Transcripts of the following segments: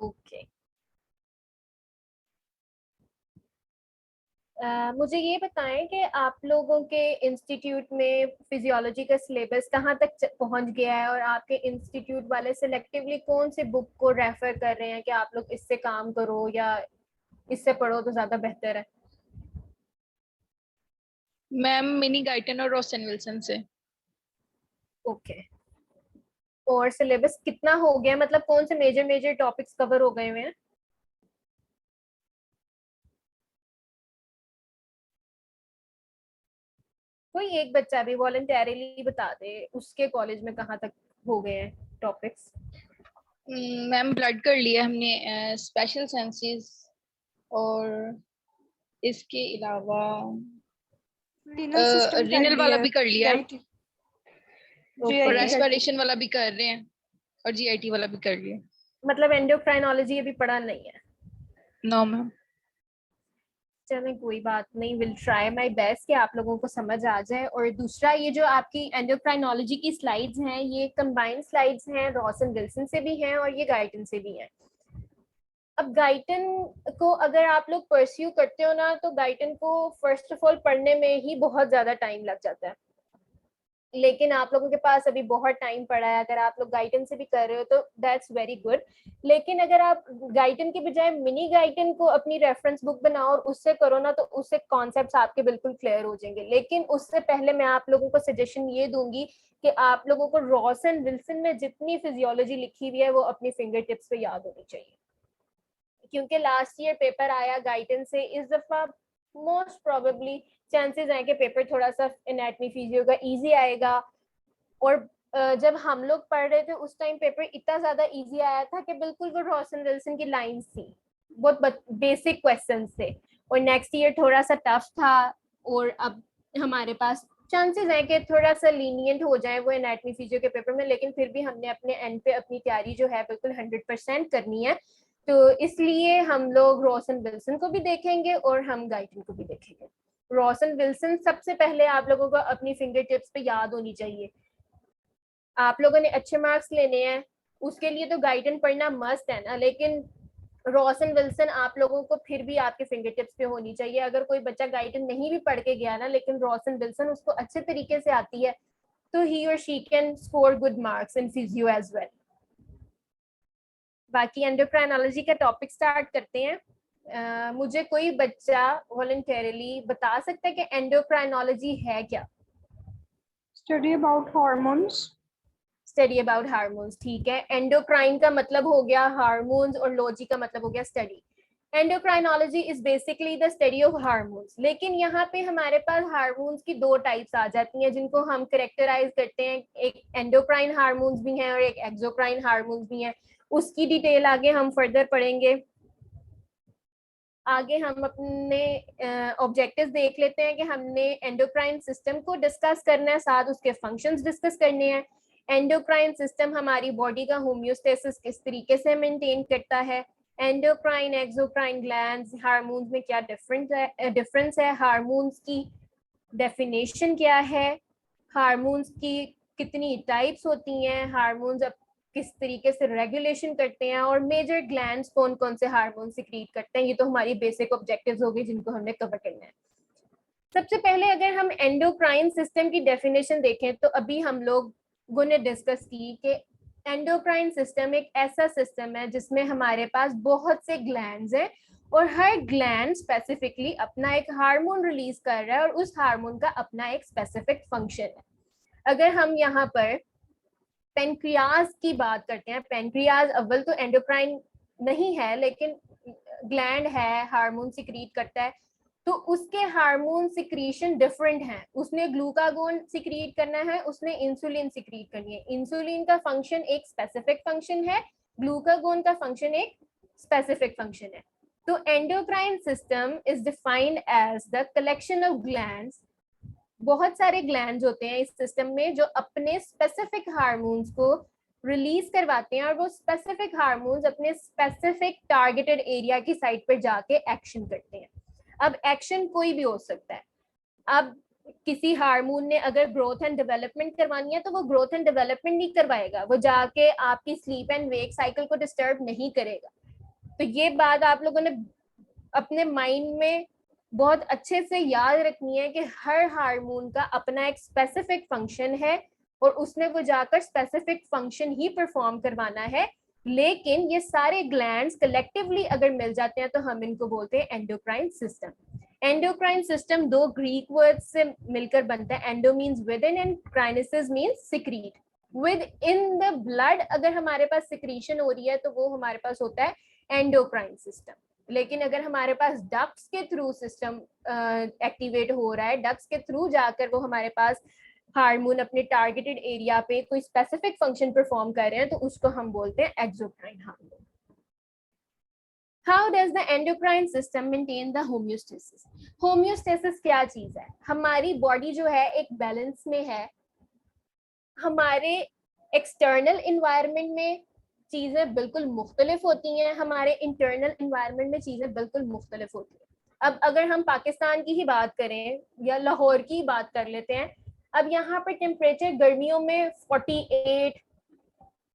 Okay. मुझे ये बताएं कि आप लोगों के इंस्टीट्यूट में फिजियोलॉजी का सिलेबस कहाँ तक पहुंच गया है, और आपके इंस्टीट्यूट वाले सिलेक्टिवली कौन से बुक को रेफर कर रहे हैं कि आप लोग इससे काम करो या इससे पढ़ो तो ज्यादा बेहतर है। मैम मिनी गाइटन और रोसन विल्सन से। ओके। और सिलेबस कितना हो गया, मतलब कौन से मेजर मेजर टॉपिक्स कवर हो गए हुए हैं? कोई एक बच्चा भी वॉलंटरीली बता दे उसके कॉलेज में कहाँ तक हो गए हैं टॉपिक्स। मैम ब्लड कर लिया हमने, स्पेशल साइंसेस, और इसके अलावा रीनल सिस्टम कर रीनल वाला लिया है, भी कर लिया, और GIT कर रेस्पिरेशन वाला भी कर रहे हैं, और जीआईटी वाला भी कर लिया। मतलब एंडोक्राइनोलॉजी अभी पढ़ा नहीं है? No ma'am. चलें कोई बात नहीं, विल ट्राई माय बेस्ट कि आप लोगों को समझ आ जाए। और दूसरा, ये जो आपकी एंडोक्राइनोलॉजी की स्लाइड्स हैं ये कंबाइंड स्लाइड्स हैं, रॉसन विल्सन से भी हैं और ये गाइटन से भी हैं। अब गाइटन को अगर आप लोग परस्यू करते हो ना, तो गाइटन को फर्स्ट ऑफ ऑल पढ़ने में ही बहुत ज्यादा टाइम लग जाता है, लेकिन आप लोगों के पास अभी बहुत टाइम पड़ा है। अगर आप लोग गाइटन से भी कर रहे हो तो दैट्स वेरी गुड। लेकिन अगर आप गाइटन के बजाय मिनी गाइटन को अपनी रेफरेंस बुक बनाओ और उससे करो ना, तो उससे कॉन्सेप्ट्स आपके बिल्कुल क्लियर हो जाएंगे। लेकिन उससे पहले मैं आप लोगों को सजेशन ये दूंगी कि आप लोगों को रॉसन विल्सन में जितनी फिजियोलॉजी लिखी हुई है वो अपनी फिंगर टिप्स पे याद होनी चाहिए, क्योंकि लास्ट ईयर पेपर आया गाइडन से। इस दफा मोस्ट प्रोबेबली चांसेस हैं कि पेपर थोड़ा सा एनाटॉमी फिजियो का इजी आएगा। और जब हम लोग पढ़ रहे थे उस टाइम पेपर इतना ज्यादा इजी आया था कि बिल्कुल वो रॉसन विल्सन की लाइंस थी, बहुत बेसिक क्वेश्चन थे। और नेक्स्ट ईयर थोड़ा सा टफ था, और अब हमारे पास चांसेस है कि थोड़ा सा लीनियंट हो जाए वो एनाटॉमी फिजियो के पेपर में, लेकिन फिर भी हमने अपने एंड पे अपनी तैयारी जो है बिल्कुल 100% करनी है। तो इसलिए हम लोग रॉसन विल्सन को भी देखेंगे और हम गाइटन को भी देखेंगे। रॉसन विल्सन सबसे पहले आप लोगों को अपनी फिंगर टिप्स पे याद होनी चाहिए। आप लोगों ने अच्छे मार्क्स लेने हैं, उसके लिए तो गाइडन पढ़ना मस्ट है ना, लेकिन रॉसन विल्सन आप लोगों को फिर भी आपके फिंगर टिप्स पे होनी चाहिए। अगर कोई बच्चा गाइडन नहीं भी पढ़ के गया ना, लेकिन रॉसन विल्सन उसको अच्छे तरीके से आती है, तो ही और she can score good marks in physio as well. बाकी एंडोक्राइनोलॉजी का टॉपिक स्टार्ट करते हैं। मुझे कोई बच्चा वॉलंटरीली बता सकता है कि एंडोक्राइनोलॉजी है क्या? Study about hormones. Study about hormones, ठीक है। एंडोक्राइन का मतलब हो गया हार्मोन्स और लॉजी का मतलब हो गया study. Endocrinology is basically the study of hormones. लेकिन यहाँ पे हमारे पास हार्मोन्स की दो टाइप्स आ जाती हैं जिनको हम करेक्टराइज करते हैं, एक एंडोक्राइन हार्मोन्स भी हैं और एक एक्सोक्राइन हार्मोन्स भी हैं। उसकी डिटेल आगे हम फर्दर पढ़ेंगे। आगे हम अपने ऑब्जेक्टिव्स देख लेते हैं कि हमने एंडोक्राइन सिस्टम को डिस्कस करना है, साथ उसके फंक्शंस डिस्कस करने हैं। एंडोक्राइन सिस्टम हमारी बॉडी का होम्योस्टेसिस किस तरीके से मेंटेन करता है, एंडोक्राइन एक्सोक्राइन ग्लैंड्स हार्मोन्स में क्या डिफरेंस है, हार्मोन्स की डेफिनेशन क्या है, हार्मोन्स की कितनी टाइप्स होती हैं, हार्मोन्स किस तरीके से रेगुलेशन करते हैं, और मेजर ग्लैंड्स कौन कौन से हार्मोन सिक्रीट करते हैं। ये तो हमारी बेसिक ऑब्जेक्टिव्स हो गई जिनको हमने कवर करना है। सबसे पहले अगर हम एंडोक्राइन सिस्टम की डेफिनेशन देखें तो अभी हम लोगों ने डिस्कस की कि एंडोक्राइन सिस्टम एक ऐसा सिस्टम है जिसमें हमारे पास बहुत से ग्लैंड्स हैं, और हर ग्लैंड स्पेसिफिकली अपना एक हार्मोन रिलीज कर रहा है और उस हार्मोन का अपना एक स्पेसिफिक फंक्शन है। अगर हम यहाँ पर पेनक्रियाज की बात करते हैं, पेनक्रियाज अव्वल तो एंडोक्राइन नहीं है लेकिन ग्लैंड है, हार्मोन सिक्रीट करता है, तो उसके हार्मोन सिक्रीशन डिफरेंट है। उसने ग्लूकागोन सिक्रीट करना है, उसने इंसुलिन सिक्रीट करनी है। इंसुलिन का फंक्शन एक स्पेसिफिक फंक्शन है, ग्लूकागोन का फंक्शन एक स्पेसिफिक फंक्शन है। तो endocrine system is defined as the collection of glands. बहुत सारे ग्लैंड्स होते हैं इस सिस्टम में जो अपने स्पेसिफिक हार्मोन्स को रिलीज करवाते हैं, और वो स्पेसिफिक हार्मोन्स अपने स्पेसिफिक टारगेटेड एरिया की साइड पर जाके एक्शन करते हैं। अब एक्शन कोई भी हो सकता है। अब किसी हार्मोन ने अगर ग्रोथ एंड डेवलपमेंट करवानी है तो वो ग्रोथ एंड डेवलपमेंट नहीं करवाएगा, वो जाके आपकी स्लीप एंड वेक साइकिल को डिस्टर्ब नहीं करेगा। तो ये बात आप लोगों ने अपने माइंड में बहुत अच्छे से याद रखनी है कि हर हार्मोन का अपना एक स्पेसिफिक फंक्शन है और उसने वो जाकर स्पेसिफिक फंक्शन ही परफॉर्म करवाना है। लेकिन ये सारे ग्लैंड्स कलेक्टिवली अगर मिल जाते हैं तो हम इनको बोलते हैं एंडोक्राइन सिस्टम। एंडोक्राइन सिस्टम दो ग्रीक वर्ड्स से मिलकर बनता है। Endo means within and crinesis means secrete. Within the blood अगर हमारे पास सिक्रीशन हो रही है तो वो हमारे पास होता है एंडोक्राइन सिस्टम। लेकिन अगर हमारे पास डक्ट्स के थ्रू सिस्टम एक्टिवेट हो रहा है, डक्ट्स के थ्रू जाकर वो हमारे पास हार्मोन अपने टारगेटेड एरिया पे कोई स्पेसिफिक फंक्शन परफॉर्म कर रहे हैं तो उसको हम बोलते हैं exocrine hormone. How does the endocrine system maintain the homeostasis? Homeostasis क्या चीज है? हमारी बॉडी जो है एक बैलेंस में है। हमारे एक्सटर्नल इन्वायरमेंट में चीजें बिल्कुल मुख्तलिफ होती हैं, हमारे इंटरनल इन्वायरमेंट में चीजें बिल्कुल मुख्तलिफ होती हैं। अब अगर हम पाकिस्तान की ही बात करें या लाहौर की बात कर लेते हैं, अब यहाँ पर टेम्परेचर गर्मियों में 48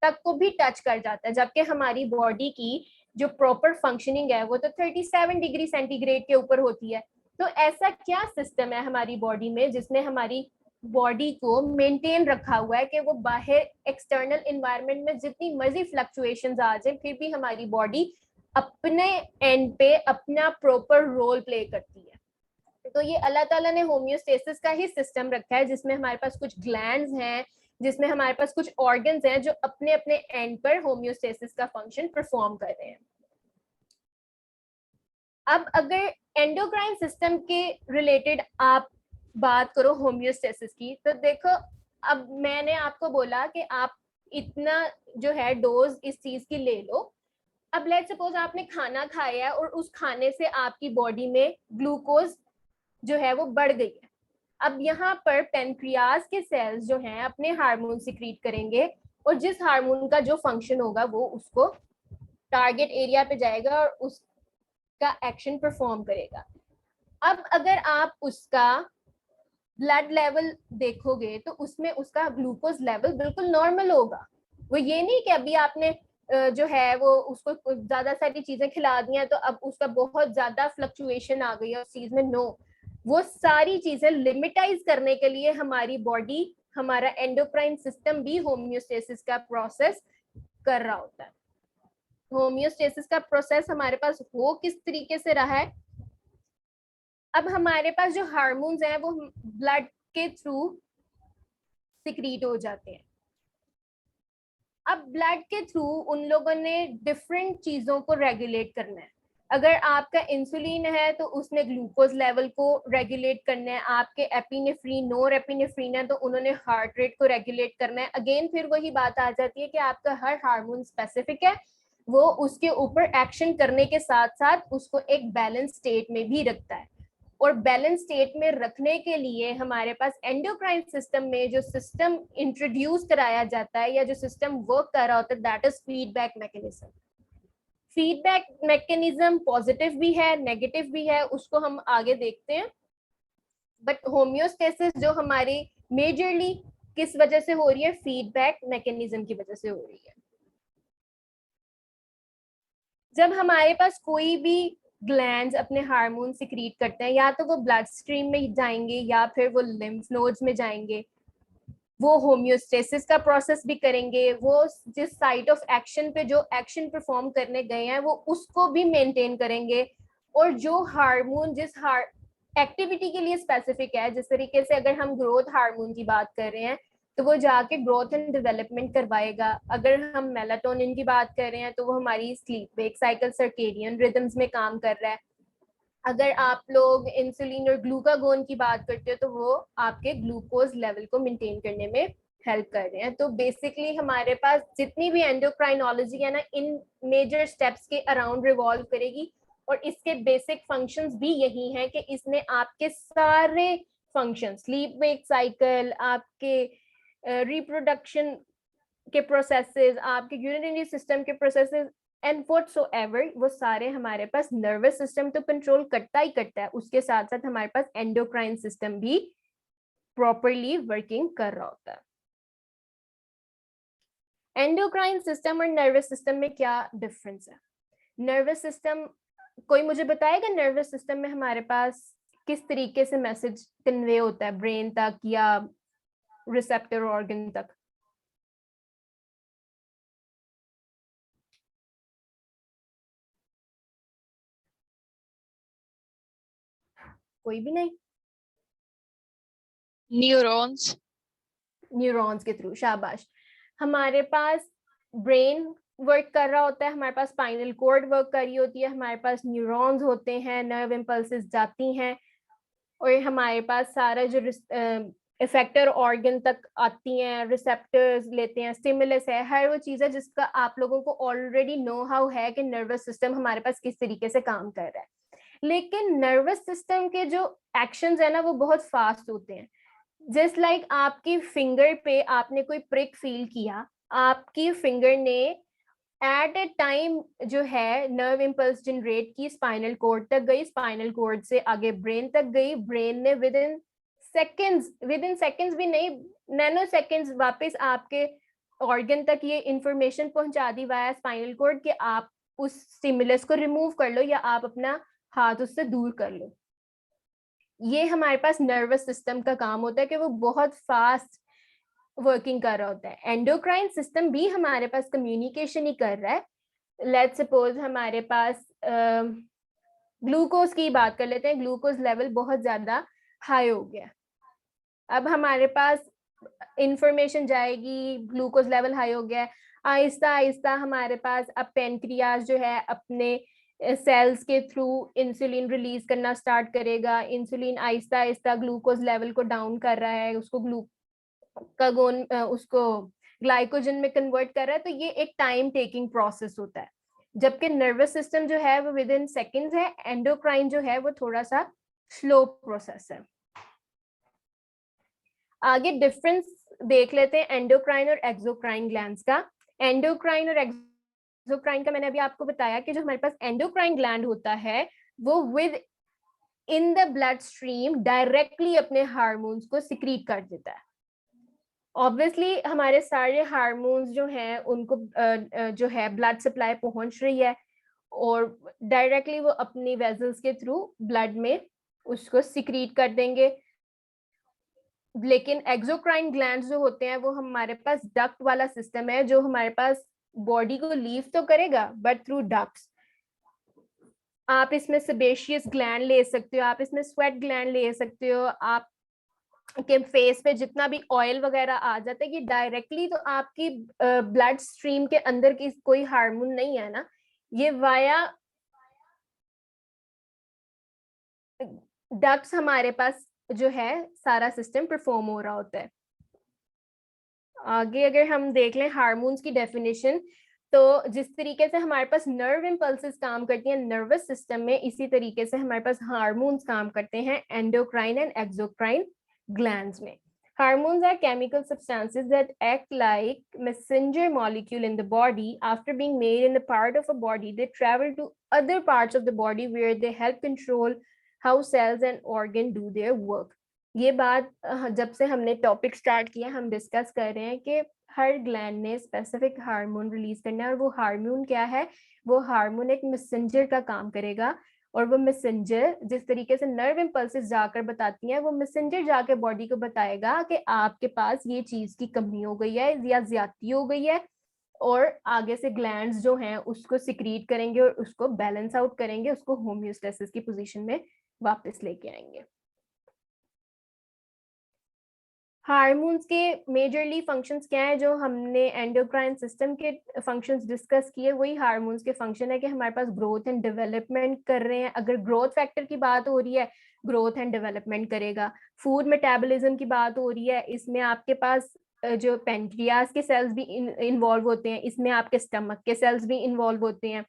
तक को भी टच कर जाता है, जबकि हमारी बॉडी की जो प्रॉपर फंक्शनिंग है वो तो 37 डिग्री सेंटीग्रेड के ऊपर होती है। तो ऐसा क्या सिस्टम है हमारी बॉडी में जिसने हमारी बॉडी को मेंटेन रखा हुआ है कि वो बाहर एक्सटर्नल इन्वायरमेंट में जितनी मर्जी फ्लक्चुएशंस आ जाए फिर भी हमारी बॉडी अपने एंड पे अपना प्रॉपर रोल प्ले करती है। तो ये अल्लाह ताला ने होम्योस्टेसिस का ही सिस्टम रखा है जिसमें हमारे पास कुछ ग्लैंड्स हैं, जिसमें हमारे पास कुछ ऑर्गन्स हैं जो अपने अपने एंड पर होम्योस्टेसिस का फंक्शन परफॉर्म कर रहे हैं। अब अगर एंडोक्राइन सिस्टम के रिलेटेड आप बात करो होम्योस्टेसिस की, तो देखो अब मैंने आपको बोला कि आप इतना जो है डोज इस चीज की ले लो। अब लेट्स सपोज आपने खाना खाया है और उस खाने से आपकी बॉडी में ग्लूकोज जो है वो बढ़ गई है। अब यहाँ पर पेनक्रियाज के सेल्स जो हैं अपने हार्मोन सिक्रीट करेंगे और जिस हार्मोन का जो फंक्शन होगा वो उसको टारगेट एरिया पे जाएगा और उसका एक्शन परफॉर्म करेगा। अब अगर आप उसका ब्लड लेवल देखोगे तो उसमें उसका ग्लूकोज लेवल बिल्कुल नॉर्मल होगा। वो ये नहीं कि अभी आपने जो है वो उसको ज्यादा सारी चीजें खिला दी हैं तो अब उसका बहुत ज्यादा फ्लक्चुएशन आ गई है उस चीज में। नो, वो सारी चीजें लिमिटाइज करने के लिए हमारी बॉडी, हमारा एंडोक्राइन सिस्टम भी होम्योस्टेसिस का प्रोसेस कर रहा होता है। होम्योस्टेसिस का प्रोसेस हमारे पास हो किस तरीके से रहा है, अब हमारे पास जो हार्मोन्स हैं वो ब्लड के थ्रू सिक्रीट हो जाते हैं। अब ब्लड के थ्रू उन लोगों ने डिफरेंट चीजों को रेगुलेट करना है। अगर आपका इंसुलिन है तो उसने ग्लूकोज लेवल को रेगुलेट करना है। आपके एपिनेफ्रीन, नोर एपिनेफ्रीन है तो उन्होंने हार्ट रेट को रेगुलेट करना है। अगेन फिर वही बात आ जाती है कि आपका हर हार्मोन स्पेसिफिक है, वो उसके ऊपर एक्शन करने के साथ साथ उसको एक बैलेंस स्टेट में भी रखता है। और बैलेंस स्टेट में रखने के लिए हमारे पास एंडोक्राइन सिस्टम में जो सिस्टम इंट्रोड्यूस कराया जाता है या जो सिस्टम वर्क कर रहा होता है, that is feedback mechanism. Feedback mechanism positive भी है, नेगेटिव भी है, उसको हम आगे देखते हैं। बट होम्योस्टेसिस जो हमारी मेजरली किस वजह से हो रही है, फीडबैक मैकेनिज्म की वजह से हो रही है। जब हमारे पास कोई भी ग्लैंड्स अपने हार्मोन सिक्रीट करते हैं, या तो वो ब्लड स्ट्रीम में जाएंगे या फिर वो लिम्फ नोड्स में जाएंगे, वो होम्योस्टेसिस का प्रोसेस भी करेंगे। वो जिस साइट ऑफ एक्शन पे जो एक्शन परफॉर्म करने गए हैं वो उसको भी मेंटेन करेंगे। और जो हार्मोन जिस एक्टिविटी के लिए स्पेसिफिक है, जिस तरीके से अगर हम ग्रोथ हार्मोन की बात कर रहे हैं तो वो जाके ग्रोथ एंड डेवलपमेंट करवाएगा। अगर हम मेलाटोनिन की बात कर रहे हैं तो वो हमारी sleep wake cycle, circadian rhythms में काम कर रहा है। अगर आप लोग इंसुलिन और ग्लूकागोन की बात करते हो तो वो आपके ग्लूकोज लेवल को मेंटेन करने में हेल्प कर रहे हैं। तो बेसिकली हमारे पास जितनी भी एंडोक्राइनोलॉजी है ना, इन मेजर स्टेप्स के अराउंड रिवॉल्व करेगी। और इसके बेसिक फंक्शंस भी यही हैं कि इसने आपके सारे फंक्शन, स्लीप वेक साइकिल, आपके रिप्रोडक्शन के प्रोसेसेस, आपके यूरिनरी सिस्टम के प्रोसेसेस एंड व्हाटसोएवर, वो सारे हमारे पास नर्वस सिस्टम तो कंट्रोल करता ही करता है, उसके साथ साथ हमारे पास एंडोक्राइन सिस्टम भी प्रॉपरली वर्किंग कर रहा होता है। एंडोक्राइन सिस्टम और नर्वस सिस्टम में क्या डिफरेंस है? नर्वस सिस्टम, कोई मुझे बताएगा नर्वस सिस्टम में हमारे पास किस तरीके से मैसेज कन्वे होता है ब्रेन तक या रिसेप्टर ऑर्गन तक? कोई भी नहीं? न्यूरॉन्स। न्यूरॉन्स के थ्रू, शाबाश। हमारे पास ब्रेन वर्क कर रहा होता है, हमारे पास स्पाइनल कॉर्ड वर्क कर रही होती है, हमारे पास न्यूरॉन्स होते हैं, नर्व इम्पल्सेस जाती हैं, और हमारे पास सारा जो इफेक्टर ऑर्गन तक आती हैं, रिसेप्टर्स लेते हैं, स्टिमुलस है, हर वो चीज़ है जिसका आप लोगों को ऑलरेडी नो हाउ है कि नर्वस सिस्टम हमारे पास किस तरीके से काम कर रहा है। लेकिन नर्वस सिस्टम के जो एक्शंस है ना वो बहुत फास्ट होते हैं। जस्ट लाइक आपकी फिंगर पे आपने कोई प्रिक फील किया, आपकी फिंगर ने एट ए टाइम जो है नर्व इम्पल्स जनरेट की, स्पाइनल कॉर्ड तक गई, स्पाइनल कॉर्ड से आगे ब्रेन तक गई, ब्रेन ने विद इन सेकेंड्स भी नहीं, नैनो सेकेंड्स वापस आपके ऑर्गन तक ये इंफॉर्मेशन पहुंचा दी वाया स्पाइनल कॉर्ड कि आप उस स्टिमुलस को रिमूव कर लो या आप अपना हाथ उससे दूर कर लो। ये हमारे पास नर्वस सिस्टम का काम होता है कि वो बहुत फास्ट वर्किंग कर रहा होता है। एंडोक्राइन सिस्टम भी हमारे पास कम्युनिकेशन ही कर रहा है। लेट्स सपोज हमारे पास ग्लूकोज की बात कर लेते हैं, ग्लूकोज लेवल बहुत ज्यादा हाई हो गया, अब हमारे पास इंफॉर्मेशन जाएगी ग्लूकोज लेवल हाई हो गया है, आहिस्ता आहिस्ता हमारे पास अब पेनक्रियाज जो है अपने सेल्स के थ्रू इंसुलिन रिलीज करना स्टार्ट करेगा, insulin Aahista Aahista glucose level को डाउन कर रहा है, उसको ग्लाइकोजन में कन्वर्ट कर रहा है, तो ये एक टाइम टेकिंग प्रोसेस होता है। जबकि नर्वस सिस्टम जो है वो विद इन सेकेंड्स है, एंडोक्राइन जो है वो थोड़ा सा स्लो प्रोसेस है। आगे डिफरेंस देख लेते हैं एंडोक्राइन और एक्सोक्राइन ग्लैंड्स का। एंडोक्राइन और एक्सोक्राइन का मैंने अभी आपको बताया कि जो हमारे पास एंडोक्राइन ग्लैंड होता है वो with in the blood stream directly अपने हार्मोन्स को सिक्रीट कर देता है। ऑब्वियसली हमारे सारे हार्मोन्स जो हैं उनको जो है ब्लड सप्लाई पहुंच रही है और डायरेक्टली वो अपनी वेजल्स के थ्रू ब्लड में उसको सिक्रीट कर देंगे। लेकिन एक्सोक्राइन ग्लैंड्स जो होते हैं वो हमारे पास डक्ट वाला सिस्टम है, जो हमारे पास बॉडी को लीव तो करेगा बट थ्रू डक्ट्स। आप इसमें सेबेशियस ग्लैंड ले सकते हो, आप इसमें स्वेट ग्लैंड ले सकते हो, आप के फेस पे जितना भी ऑयल वगैरह आ जाता है ये डायरेक्टली तो आपकी ब्लड स्ट्रीम के अंदर की कोई हार्मोन नहीं है ना, ये वाया डक्ट्स हमारे पास जो है सारा सिस्टम परफॉर्म हो रहा होता है। आगे अगर हम देख लें हार्मोन्स की डेफिनेशन, तो जिस तरीके से हमारे पास नर्व इम्पल्सेस काम करती हैं नर्वस सिस्टम में, इसी तरीके से हमारे पास हार्मोन्स काम करते हैं एंडोक्राइन एंड एक्सोक्राइन glands में। Hormones are chemical substances that act like messenger molecule in the body. After being made in a part of a body, they travel to other parts of the body where they help control how cells and organ do their work. ये बात जब से हमने topic start किया हम discuss कर रहे हैं कि हर ग्लैंड ने स्पेसिफिक हार्मोन रिलीज करना है, और वो हार्मोन क्या है, वो हार्मोन एक मैसेंजर का काम करेगा, और वो मैसेंजर जिस तरीके से नर्व इम्पल्सेस जाकर बताती हैं, वो मैसेंजर जाके बॉडी को बताएगा कि आपके पास ये चीज की कमी हो गई है या ज्यादती हो गई है, और आगे से ग्लैंड्स जो हैं उसको सिक्रीट करेंगे और उसको बैलेंस आउट करेंगे, उसको होम्योस्टेसिस की पोजीशन में वापस लेके आएंगे। हार्मोन्स के मेजरली फंक्शंस क्या है, जो हमने एंडोक्राइन सिस्टम के फंक्शंस डिस्कस किए, वही हार्मोन्स के फंक्शन है कि हमारे पास ग्रोथ एंड डेवलपमेंट कर रहे हैं। अगर ग्रोथ फैक्टर की बात हो रही है, ग्रोथ एंड डेवलपमेंट करेगा। फूड मेटाबॉलिज्म की बात हो रही है, इसमें आपके पास जो पेनक्रियाज के सेल्स भी इन्वॉल्व होते हैं, इसमें आपके स्टमक के सेल्स भी इन्वॉल्व होते हैं।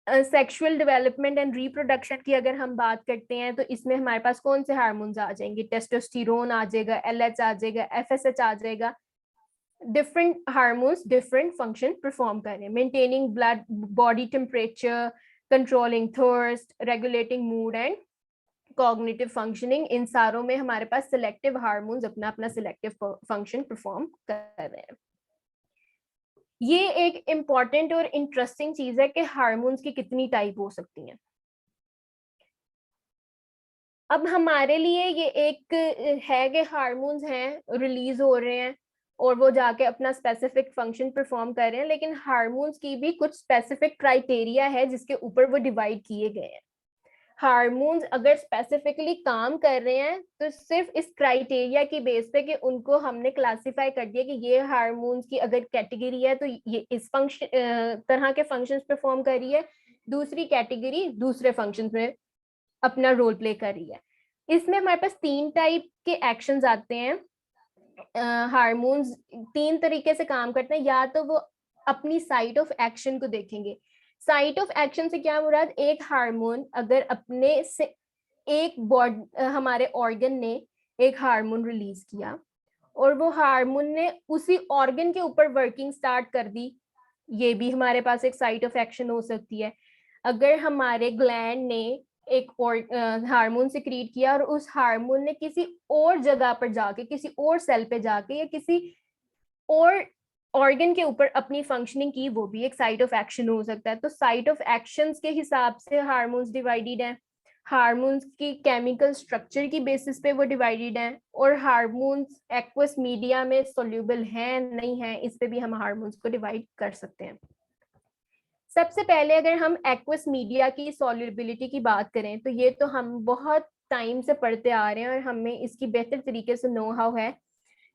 सेक्सुअल डेवलपमेंट एंड रिप्रोडक्शन की अगर हम बात करते हैं तो इसमें हमारे पास कौन से हार्मोन्स आ जाएंगे, टेस्टोस्टेरोन आ जाएगा, LH आ जाएगा, FSH आ जाएगा। Different hormones different function perform कर रहे हैं, maintaining blood body temperature, controlling thirst, regulating mood and cognitive functioning. इन सारों में हमारे पास सिलेक्टिव हार्मोन्स अपना अपना सिलेक्टिव फंक्शन परफॉर्म कर रहे हैं। ये एक इम्पॉर्टेंट और इंटरेस्टिंग चीज है कि हार्मोन्स की कितनी टाइप हो सकती हैं। अब हमारे लिए ये एक है कि हार्मोन्स हैं, रिलीज हो रहे हैं और वो जाके अपना स्पेसिफिक फंक्शन परफॉर्म कर रहे हैं, लेकिन हार्मोन्स की भी कुछ स्पेसिफिक क्राइटेरिया है जिसके ऊपर वो डिवाइड किए गए हैं। हार्मोन्स अगर स्पेसिफिकली काम कर रहे हैं तो सिर्फ इस क्राइटेरिया की बेस पे कि उनको हमने क्लासिफाई कर दिया कि ये हार्मोन्स की अगर कैटेगरी है तो ये इस फंक्शन तरह के फंक्शंस परफॉर्म कर रही है, दूसरी कैटेगरी दूसरे फंक्शंस में अपना रोल प्ले कर रही है। इसमें हमारे पास 3 टाइप के एक्शंस आते हैं। हार्मोन्स 3 तरीके से काम करते हैं, या तो वो अपनी साइट ऑफ एक्शन को देखेंगे। साइट ऑफ एक्शन से क्या मुराद, एक हार्मोन अगर अपने से एक हमारे ऑर्गन ने एक हार्मोन रिलीज किया और वो हार्मोन ने उसी ऑर्गन के ऊपर वर्किंग स्टार्ट कर दी, ये भी हमारे पास एक साइट ऑफ एक्शन हो सकती है। अगर हमारे ग्लैंड ने एक हार्मोन सिक्रीट किया और उस हार्मोन ने किसी और जगह पर जाके, किसी और सेल पे जाके या किसी और ऑर्गन के ऊपर अपनी फंक्शनिंग की, वो भी एक साइट ऑफ एक्शन हो सकता है। तो साइट ऑफ एक्शंस के हिसाब से हार्मोन्स डिवाइडेड हैं, हार्मोन्स की केमिकल स्ट्रक्चर की बेसिस पे वो डिवाइडेड हैं, और हार्मोन्स एक्वस मीडिया में सोल्यूबल हैं नहीं हैं, इस पे भी हम हार्मोन्स को डिवाइड कर सकते हैं। सबसे पहले अगर हम एक्वस मीडिया की सॉल्युबिलिटी की बात करें तो ये तो हम बहुत टाइम से पढ़ते आ रहे हैं और हमें इसकी बेहतर तरीके से नो हाउ है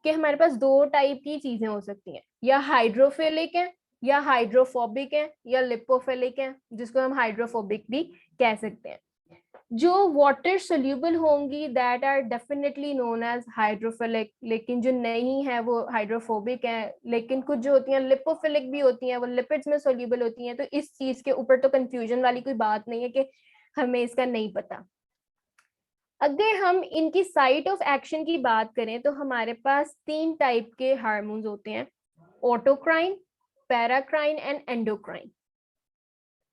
कि हमारे पास 2 टाइप की चीजें हो सकती हैं, या हाइड्रोफिलिक है या हाइड्रोफोबिक है या लिपोफिलिक है, जिसको हम हाइड्रोफोबिक भी कह सकते हैं। जो वाटर सोल्यूबल होंगी that are definitely known as hydrophilic, लेकिन जो नहीं है वो हाइड्रोफोबिक है। लेकिन कुछ जो होती हैं लिपोफिलिक भी होती हैं, वो लिपिड्स में सोल्यूबल होती हैं। तो इस चीज के ऊपर तो कंफ्यूजन वाली कोई बात नहीं है कि हमें इसका नहीं पता। अगर हम इनकी साइट ऑफ एक्शन की बात करें तो हमारे पास 3 टाइप के हार्मोन्स होते हैं, autocrine, paracrine and endocrine.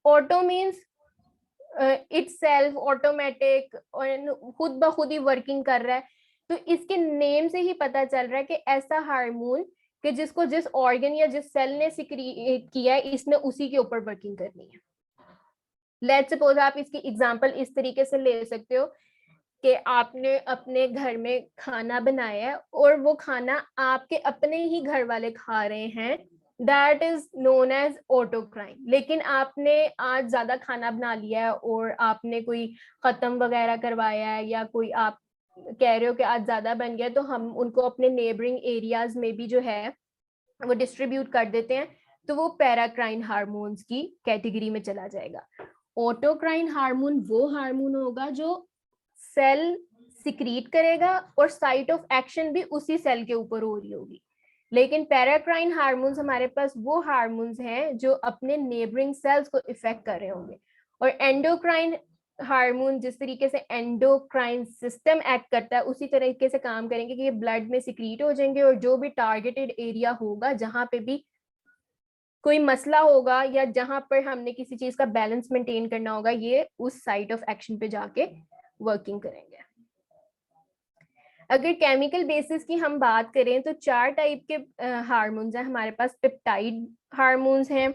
Auto means itself, automatic और खुद ब खुद ही वर्किंग कर रहा है। तो इसके नेम से ही पता चल रहा है कि ऐसा हार्मोन कि जिसको जिस ऑर्गन या जिस सेल ने सिक्रीट किया है इसने उसी के ऊपर वर्किंग करनी है। लेट्स सपोज आप इसकी एग्जांपल इस तरीके से ले सकते हो कि आपने अपने घर में खाना बनाया है और वो खाना आपके अपने ही घर वाले खा रहे हैं, that is known as autocrine. लेकिन आपने आज ज्यादा खाना बना लिया है और आपने कोई खत्म वगैरह करवाया है, या कोई आप कह रहे हो कि आज ज्यादा बन गया, तो हम उनको अपने नेबरिंग एरियाज में भी जो है वो डिस्ट्रीब्यूट कर देते हैं, तो वो पैराक्राइन हार्मोन्स की कैटेगरी में चला जाएगा। ऑटोक्राइन हार्मोन वो हार्मोन होगा जो सेल सिक्रीट करेगा और साइट ऑफ एक्शन भी उसी सेल के ऊपर हो रही होगी। लेकिन पैराक्राइन हार्मोन्स हमारे पास वो हार्मोन्स हैं जो अपने नेबरिंग सेल्स को इफेक्ट कर रहे होंगे। और एंडोक्राइन हार्मोन जिस तरीके से एंडोक्राइन सिस्टम एक्ट करता है उसी तरीके से काम करेंगे कि ये ब्लड में सिक्रीट हो जाएंगे और जो भी टारगेटेड एरिया होगा, जहां पे भी कोई मसला होगा या जहां पर हमने किसी चीज का बैलेंस मेंटेन करना होगा, ये उस साइट ऑफ एक्शन पे जाके वर्किंग करेंगे। अगर केमिकल बेसिस की हम बात करें तो 4 टाइप के हार्मोन्स हैं हमारे पास। पेप्टाइड हार्मोन्स हैं,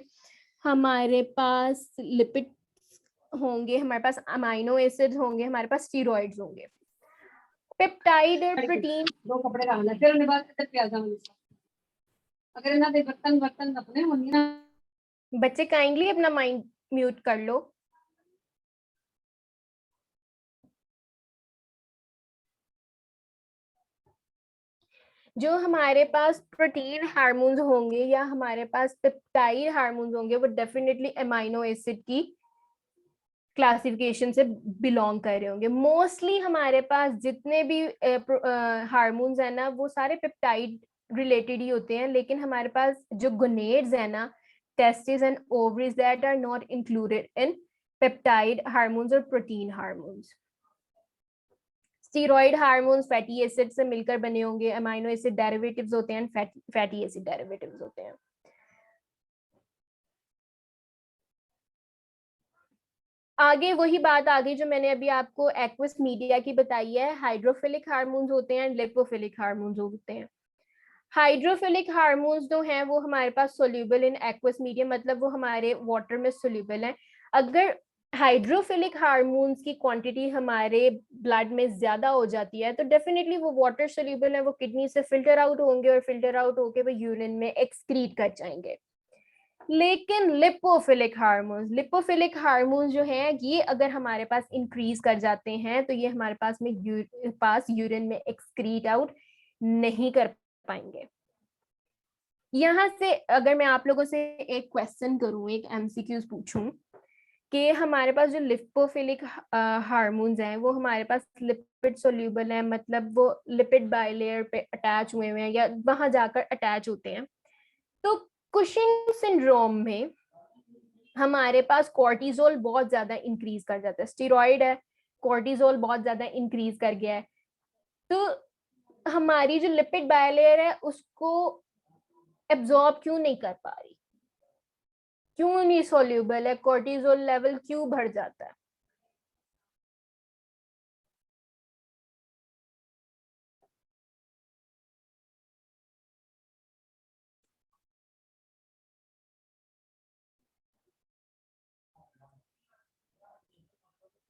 हमारे पास लिपिड होंगे, हमारे पास अमाइनो एसिड्स होंगे, हमारे पास स्टीरॉइड्स होंगे। पेप्टाइड और प्रोटीन दो कपड़े डालना फिर उन्हें बात करते आ जाओ अगर ना दे बर्तन बर्तन अपने होनी ना। बच्चे काइंडली अपना माइंड म्यूट कर लो। जो हमारे पास प्रोटीन हार्मोन्स होंगे या हमारे पास पेप्टाइड हार्मोन्स होंगे वो डेफिनेटली अमाइनो एसिड की क्लासिफिकेशन से बिलोंग कर रहे होंगे। मोस्टली हमारे पास जितने भी हार्मोन्स है ना वो सारे पेप्टाइड रिलेटेड ही होते हैं, लेकिन हमारे पास जो गोनेड्स है ना, testis and ovaries, that are not included in peptide hormones और protein hormones. Steroid hormones fatty acid से मिलकर बने होंगे, अमाइनो एसिड डेरिवेटिव्स होते हैं, फैटी एसिड डेरिवेटिव्स होते हैं। आगे वही बात आ गई जो मैंने अभी आपको एक्वस मीडिया की बताई है। हाइड्रोफिलिक हार्मोन्स होते हैं, लिपोफिलिक हार्मोन्स होते हैं। हाइड्रोफिलिक हार्मोन्स जो हैं वो हमारे पास सोल्यूबल इन एक्वस मीडियम, मतलब वो हमारे वाटर में सोल्यूबल हैं। अगर हाइड्रोफिलिक हार्मोन्स की क्वांटिटी हमारे ब्लड में ज्यादा हो जाती है तो डेफिनेटली वो वाटर सोल्यूबल है, वो किडनी से फिल्टर आउट होंगे और फिल्टर आउट होके वो यूरिन में एक्सक्रीट कर जाएंगे। लेकिन लिपोफिलिक हार्मोन्स जो है ये अगर हमारे पास इंक्रीज कर जाते हैं तो ये हमारे पास यूरिन में एक्सक्रीट आउट नहीं कर पाएंगे। यहाँ से अगर मैं आप लोगों से एक क्वेश्चन करूं, एक एमसीक्यूज पूछूं कि हमारे पास जो लिपोफिलिक हार्मोन्स हैं वो हमारे पास लिपिड सोल्यूबल है, मतलब वो लिपिड बाइलेयर पे अटैच हुए हैं या वहां जाकर अटैच होते हैं। तो कुशिंग सिंड्रोम में हमारे पास कोर्टिजोल बहुत ज्यादा इंक्रीज कर जाता है, स्टेरॉइड है, कोर्टिजोल बहुत ज्यादा इंक्रीज कर गया है, तो हमारी जो लिपिड बाइलेयर है उसको एब्जॉर्ब क्यों नहीं कर पा रही, क्यों नहीं सोल्यूबल है, कोर्टिजोल लेवल क्यों बढ़ जाता है?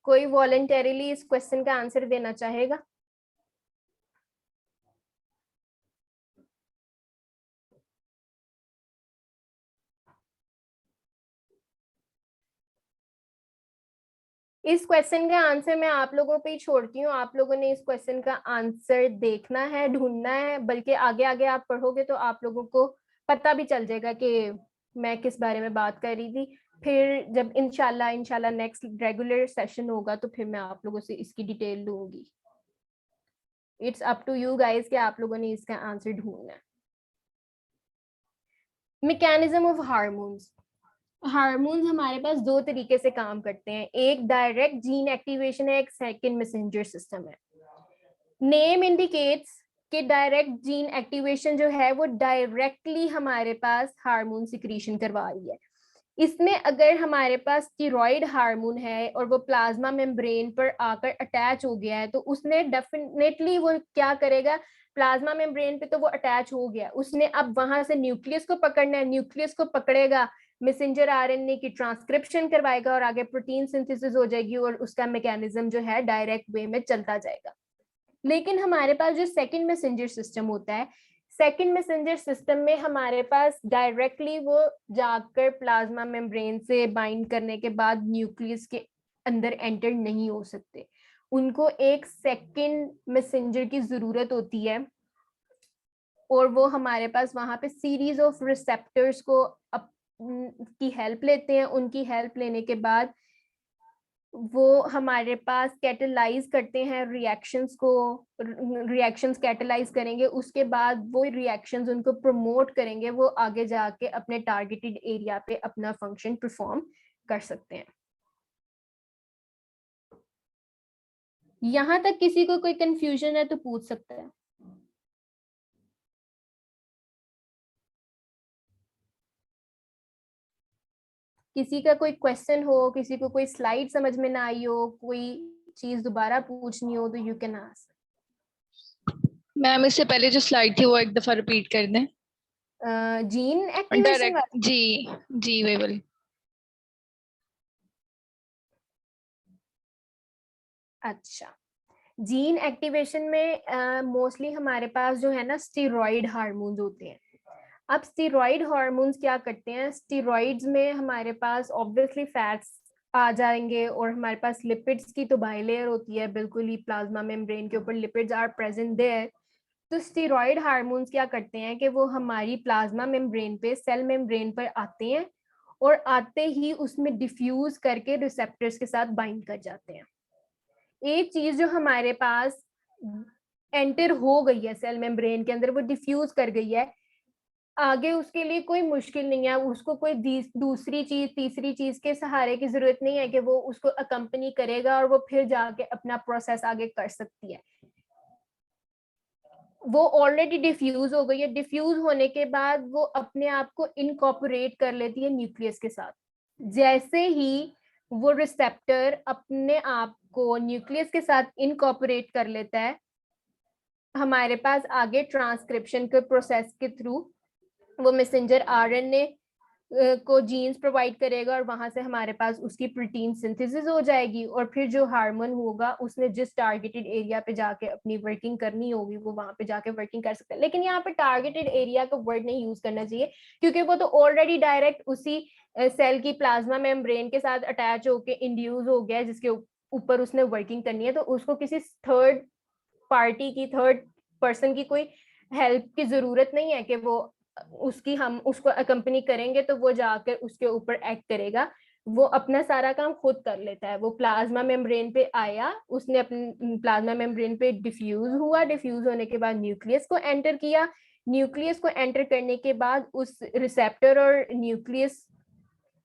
कोई वॉलंटरीली इस क्वेश्चन का आंसर देना चाहेगा? इस क्वेश्चन का आंसर मैं आप लोगों पे ही छोड़ती हूँ, आप लोगों ने इस क्वेश्चन का आंसर देखना है, ढूंढना है, बल्कि आगे आगे आप पढ़ोगे तो आप लोगों को पता भी चल जाएगा कि मैं किस बारे में बात कर रही थी। फिर जब इंशाल्लाह नेक्स्ट रेगुलर सेशन होगा तो फिर मैं आप लोगों से इसकी डिटेल लूंगी। It's up to you guys कि आप लोगों ने इसका आंसर ढूंढना है। Mechanism of hormones. हार्मोन्स हमारे पास दो तरीके से काम करते हैं, एक डायरेक्ट जीन एक्टिवेशन है, एक सेकंड मैसेंजर सिस्टम है। नेम इंडिकेट्स कि डायरेक्ट जीन एक्टिवेशन जो है वो डायरेक्टली हमारे पास हार्मोन सिक्रीशन करवा रही है। इसमें अगर हमारे पास स्टेरॉइड हार्मोन है और वो प्लाज्मा मेम्ब्रेन पर आकर अटैच हो गया है तो उसने डेफिनेटली वो क्या करेगा, प्लाज्मा मेम्ब्रेन पे तो वो अटैच हो गया, उसने अब वहां से न्यूक्लियस को पकड़ना है, न्यूक्लियस को पकड़ेगा, मैसेंजर आरएनए की ट्रांसक्रिप्शन करवाएगा और आगे प्रोटीन सिंथेसिस हो जाएगी और उसका मैकेनिज्म जो है डायरेक्ट वे में चलता जाएगा। लेकिन हमारे पास जो सेकंड मैसेंजर सिस्टम होता है, सेकंड मैसेंजर सिस्टम में हमारे पास डायरेक्टली वो जाकर प्लाज्मा मेम्ब्रेन से बाइंड करने के बाद न्यूक्लियस के अंदर एंटर नहीं हो सकते, उनको एक सेकंड मैसेंजर की जरूरत होती है और वो हमारे पास वहां पे सीरीज ऑफ रिसेप्टर्स को की हेल्प लेते हैं। उनकी हेल्प लेने के बाद वो हमारे पास कैटेलाइज करते हैं रिएक्शंस को, रिएक्शंस कैटेलाइज करेंगे, उसके बाद वो रिएक्शंस उनको प्रमोट करेंगे, वो आगे जाके अपने टारगेटेड एरिया पे अपना फंक्शन परफॉर्म कर सकते हैं। यहां तक किसी को कोई कंफ्यूजन है तो पूछ सकता है। किसी का कोई क्वेश्चन हो, किसी को कोई स्लाइड समझ में ना आई हो, कोई चीज दोबारा पूछनी हो तो यू कैन आस्क। मैम इससे पहले जो स्लाइड थी वो एक दफा रिपीट कर दें। जीन एक्टिवेशन डायरेक्ट जी वही वाली। अच्छा, जीन एक्टिवेशन में मोस्टली हमारे पास जो है ना स्टेरॉइड हार्मोन्स होते हैं। अब स्टेरॉइड हार्मोन्स क्या करते हैं, स्टेरॉइड्स में हमारे पास ऑब्वियसली फैट्स आ जाएंगे और हमारे पास लिपिड्स की तो बाइलेयर होती है, बिल्कुल ही प्लाज्मा मेम्ब्रेन के ऊपर लिपिड्स आर प्रेजेंट देयर। तो स्टेरॉइड हार्मोन्स क्या करते हैं कि वो हमारी प्लाज्मा मेम्ब्रेन पे, सेल मेम्ब्रेन पर आते हैं और आते ही उसमें डिफ्यूज करके रिसेप्टर्स के साथ बाइंड कर जाते हैं। एक चीज जो हमारे पास एंटर हो गई है सेल मेम्ब्रेन के अंदर, वो डिफ्यूज कर गई है, आगे उसके लिए कोई मुश्किल नहीं है, उसको कोई दूसरी चीज तीसरी चीज के सहारे की जरूरत नहीं है कि वो उसको अकम्पनी करेगा और वो फिर जाके अपना प्रोसेस आगे कर सकती है। वो ऑलरेडी डिफ्यूज हो गई है, डिफ्यूज होने के बाद वो अपने आप को इनकॉर्पोरेट कर लेती है न्यूक्लियस के साथ। जैसे ही वो रिसेप्टर अपने आप को न्यूक्लियस के साथ इनकॉर्पोरेट कर लेता है हमारे पास आगे ट्रांसक्रिप्शन के प्रोसेस के थ्रू वो मैसेंजर आरएनए को जीन्स प्रोवाइड करेगा और वहां से हमारे पास उसकी प्रोटीन सिंथेसिस हो जाएगी, और फिर जो हार्मोन होगा उसने जिस टारगेटेड एरिया पे जाके अपनी वर्किंग करनी होगी वो वहां पे जाके वर्किंग कर सकता है। लेकिन यहाँ पे टारगेटेड एरिया का वर्ड नहीं यूज करना चाहिए, क्योंकि वो तो ऑलरेडी डायरेक्ट उसी सेल की प्लाज्मा मेम्ब्रेन के साथ अटैच होके इंड्यूस हो गया, जिसके ऊपर उसने वर्किंग करनी है। तो उसको किसी थर्ड पार्टी की, थर्ड पर्सन की कोई हेल्प की जरूरत नहीं है कि वो उसकी, हम उसको अकम्पनी करेंगे तो वो जाकर उसके ऊपर एक्ट करेगा। वो अपना सारा काम खुद कर लेता है। वो प्लाज्मा मेम्ब्रेन पे आया, उसने अपने प्लाज्मा मेम्ब्रेन पे डिफ्यूज हुआ, डिफ्यूज होने के बाद न्यूक्लियस को एंटर किया, न्यूक्लियस को एंटर करने के बाद उस रिसेप्टर और न्यूक्लियस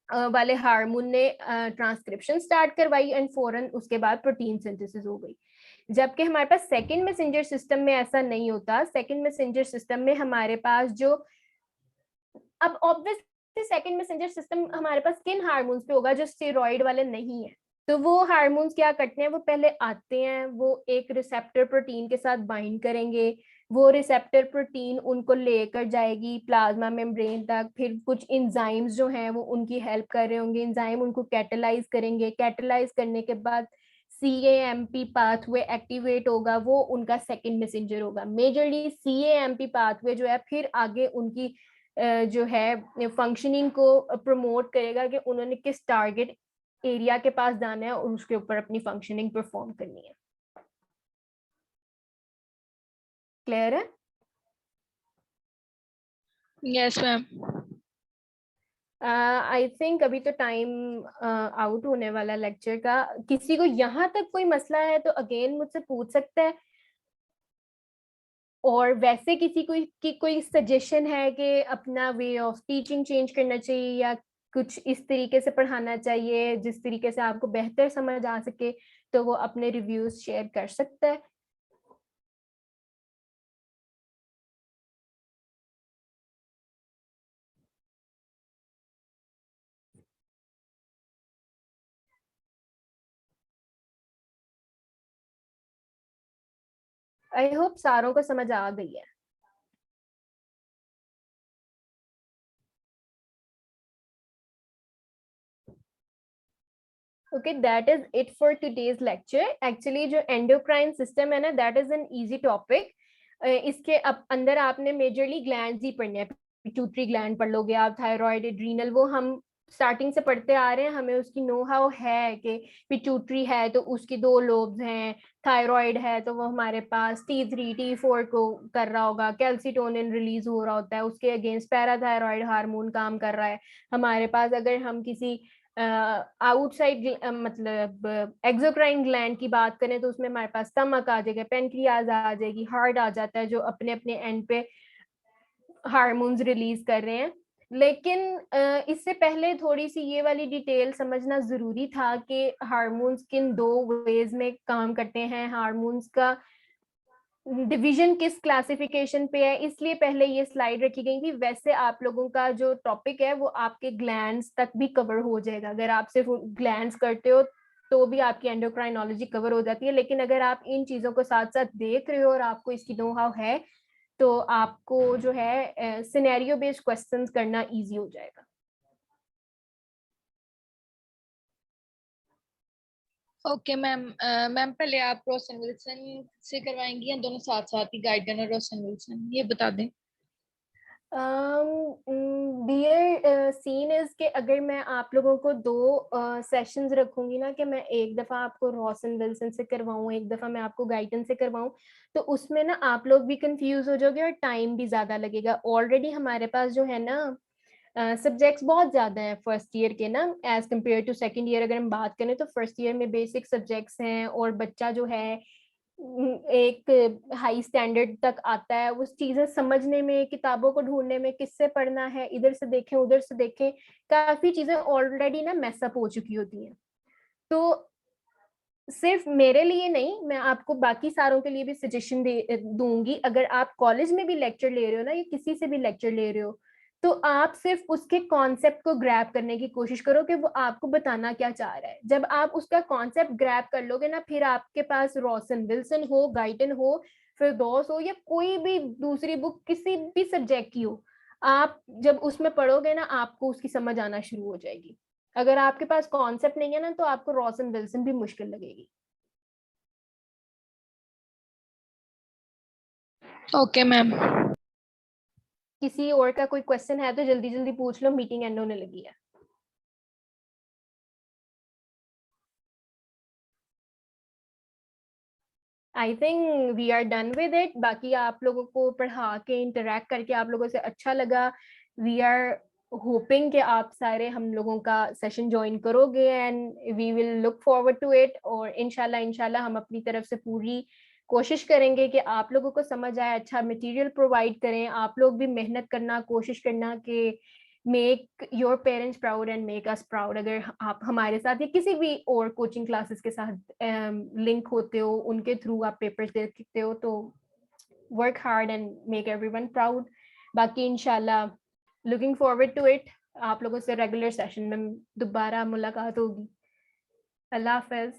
वाले हार्मोन ने ट्रांसक्रिप्शन स्टार्ट करवाई एंड फौरन उसके बाद प्रोटीन सिंथेसिस हो गई। जबकि हमारे पास सेकंड मैसेंजर सिस्टम में ऐसा नहीं होता। सेकंड मैसेंजर सिस्टम में हमारे पास जो, अब ऑब्वियसली सेकंड मैसेंजर सिस्टम हमारे पास किन हार्मोन्स पे होगा, जो स्टेरॉइड वाले नहीं है। तो वो हार्मोन्स क्या करते हैं, वो पहले आते हैं, वो एक रिसेप्टर प्रोटीन के साथ बाइंड करेंगे, वो रिसेप्टर प्रोटीन उनको लेकर जाएगी प्लाज्मा मेम्ब्रेन तक, फिर कुछ इंजाइम्स जो हैं वो उनकी हेल्प कर रहे होंगे, इंजाइम उनको कैटेलाइज करेंगे, कैटेलाइज करने के बाद CAMP पाथवे एक्टिवेट होगा, वो उनका सेकंड मैसेंजर होगा। मेजरली CAMP पाथवे जो है फिर आगे उनकी जो है फंक्शनिंग को प्रमोट करेगा कि उन्होंने किस टारगेट एरिया के पास जाना है और उसके ऊपर अपनी फंक्शनिंग परफॉर्म करनी है। क्लियर है? Yes ma'am. आई थिंक अभी तो टाइम आउट होने वाला लेक्चर का। किसी को यहाँ तक कोई मसला है तो अगेन मुझसे पूछ सकता है, और वैसे किसी को की कोई सजेशन है कि अपना वे ऑफ टीचिंग चेंज करना चाहिए या कुछ इस तरीके से पढ़ाना चाहिए जिस तरीके से आपको बेहतर समझ आ सके, तो वो अपने रिव्यूज शेयर कर सकता है। आई होप सारों को समझ आ गई है। Okay, that is it for today's lecture. Actually जो endocrine system है ना, that is an easy topic. इसके अंदर आपने मेजरली ग्लैंड्स ही पढ़ने हैं। पिट्यूटरी ग्लैंड पढ़ लोगे आप, थायराइड, एड्रीनल, वो हम स्टार्टिंग से पढ़ते आ रहे हैं, हमें उसकी नो हाउ है कि पिट्यूटरी है तो उसकी 2 लोब्स हैं, थायराइड है तो वो हमारे पास T3 T4 को कर रहा होगा, कैल्सिटोनिन रिलीज हो रहा होता है, उसके अगेंस्ट पैराथायराइड हार्मोन काम कर रहा है हमारे पास। अगर हम किसी आउटसाइड मतलब एक्सोक्राइन ग्लैंड की बात करें तो उसमें हमारे पास स्टमक आ जाएगा, पेनक्रियाज आ जाएगी, हार्ट आ जाता है जो अपने अपने एंड पे हार्मोन्स रिलीज कर रहे हैं। लेकिन इससे पहले थोड़ी सी ये वाली डिटेल समझना जरूरी था कि हार्मोन्स किन 2 वेज में काम करते हैं, हार्मोन्स का डिवीजन किस क्लासिफिकेशन पे है, इसलिए पहले ये स्लाइड रखी गई थी। वैसे आप लोगों का जो टॉपिक है वो आपके ग्लैंड्स तक भी कवर हो जाएगा। अगर आप सिर्फ ग्लैंड्स करते हो तो भी आपकी एंडोक्राइनोलॉजी कवर हो जाती है, लेकिन अगर आप इन चीजों को साथ साथ देख रहे हो और आपको इसकी नो हाउ है तो आपको जो है सिनेरियो बेस्ड क्वेश्चंस करना इजी हो जाएगा। Okay ma'am. मैम पहले आप रोशन विल्सन से करवाएंगी या दोनों साथ साथ ही, गाइडन और रोशन विल्सन, ये बता दें। डियर सीन इज के अगर मैं आप लोगों को 2 सेशंस रखूंगी ना, कि मैं एक दफा आपको रोशन विल्सन से करवाऊं, एक दफा मैं आपको गाइडन से करवाऊं, तो उसमें ना आप लोग भी कंफ्यूज हो जाओगे और टाइम भी ज्यादा लगेगा। ऑलरेडी हमारे पास जो है ना सब्जेक्ट्स बहुत ज्यादा हैं फर्स्ट ईयर के ना, as compared to second year. अगर हम बात करें तो फर्स्ट ईयर में बेसिक सब्जेक्ट्स हैं और बच्चा जो है एक हाई स्टैंडर्ड तक आता है, उस चीजें समझने में, किताबों को ढूंढने में, किससे पढ़ना है, इधर से देखें उधर से देखें, काफी चीजें ऑलरेडी ना मैसअप हो चुकी होती हैं। तो सिर्फ मेरे लिए नहीं, मैं आपको बाकी सारों के लिए भी सजेशन दूंगी। अगर आप कॉलेज में भी लेक्चर ले रहे हो ना, या किसी से भी लेक्चर ले रहे हो, तो आप सिर्फ उसके कॉन्सेप्ट को ग्रैब करने की कोशिश करो कि वो आपको बताना क्या चाह रहा है। जब आप उसका कॉन्सेप्ट ग्रैब कर लोगे ना, फिर आपके पास रोशन विल्सन हो, गाइटन हो, फिरदौस हो या कोई भी दूसरी बुक किसी भी सब्जेक्ट की हो, आप जब उसमें पढ़ोगे ना आपको उसकी समझ आना शुरू हो जाएगी। अगर आपके पास कॉन्सेप्ट नहीं है ना तो आपको रॉस एंड विल्सन भी मुश्किल लगेगी। Okay ma'am. किसी और का कोई क्वेश्चन है तो जल्दी जल्दी पूछ लो, मीटिंग एंड होने लगी है। I think we are done with it. बाकी आप लोगों को पढ़ा के इंटरेक्ट करके आप लोगों से अच्छा लगा। वी आर होपिंग कि आप सारे हम लोगों का सेशन ज्वाइन करोगे and we will look forward to it. और इंशाल्लाह हम अपनी तरफ से पूरी कोशिश करेंगे कि आप लोगों को समझ आए, अच्छा मटेरियल प्रोवाइड करें। आप लोग भी मेहनत करना, कोशिश करना कि make your parents proud and make us proud. अगर आप हमारे साथ या किसी भी और कोचिंग क्लासेस के साथ लिंक होते हो, उनके थ्रू आप पेपर्स दे सकते हो, तो work hard and make everyone proud. बाकी इंशाल्लाह लुकिंग फॉरवर्ड टू इट। आप लोगों से रेगुलर सेशन में दोबारा मुलाकात होगी। अल्लाह हाफिज।